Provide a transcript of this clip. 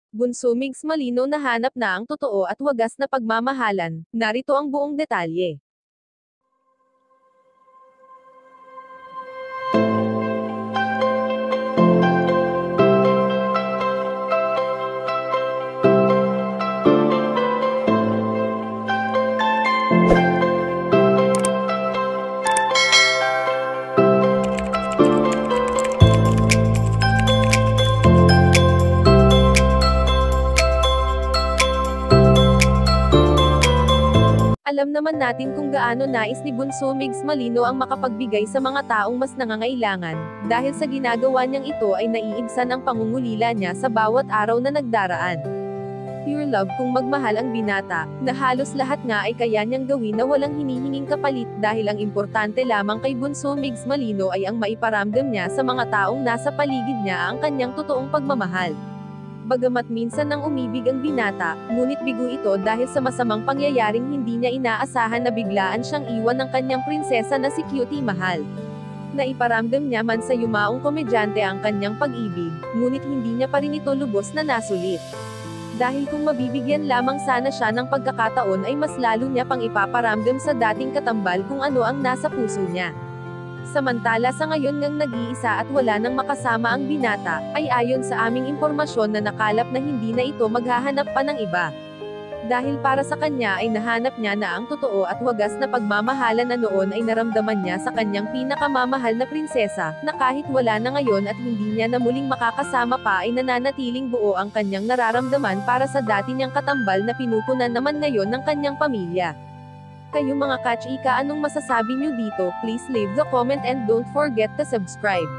Bunso Migs malinaw na hanap na ang totoo at wagas na pagmamahalan. Narito ang buong detalye. Alam naman natin kung gaano nais ni Bunso Migs Malino ang makapagbigay sa mga taong mas nangangailangan, dahil sa ginagawa niyang ito ay naiibsan ang pangungulila niya sa bawat araw na nagdaraan. Pure love kung magmahal ang binata, na halos lahat nga ay kaya niyang gawin na walang hinihinging kapalit dahil ang importante lamang kay Bunso Migs Malino ay ang maiparamdam niya sa mga taong nasa paligid niya ang kanyang totoong pagmamahal. Bagamat minsan nang umibig ang binata, ngunit bigo ito dahil sa masamang pangyayaring hindi niya inaasahan na biglaan siyang iwan ng kanyang prinsesa na si Cutie Mahal. Naiparamdam niya man sa yumaong komedyante ang kanyang pag-ibig, ngunit hindi niya pa rin ito lubos na nasulit. Dahil kung mabibigyan lamang sana siya ng pagkakataon ay mas lalo niya pang ipaparamdam sa dating katambal kung ano ang nasa puso niya. Samantala sa ngayon ngang nag-iisa at wala nang makasama ang binata, ay ayon sa aming impormasyon na nakalap na hindi na ito maghahanap pa ng iba. Dahil para sa kanya ay nahanap niya na ang totoo at wagas na pagmamahalan na noon ay naramdaman niya sa kanyang pinakamamahal na prinsesa, na kahit wala na ngayon at hindi niya na muling makakasama pa ay nananatiling buo ang kanyang nararamdaman para sa dati niyang katambal na pinupunan naman ngayon ng kanyang pamilya. Kayo mga kachika, anong masasabi niyo dito? Please leave the comment and don't forget to subscribe.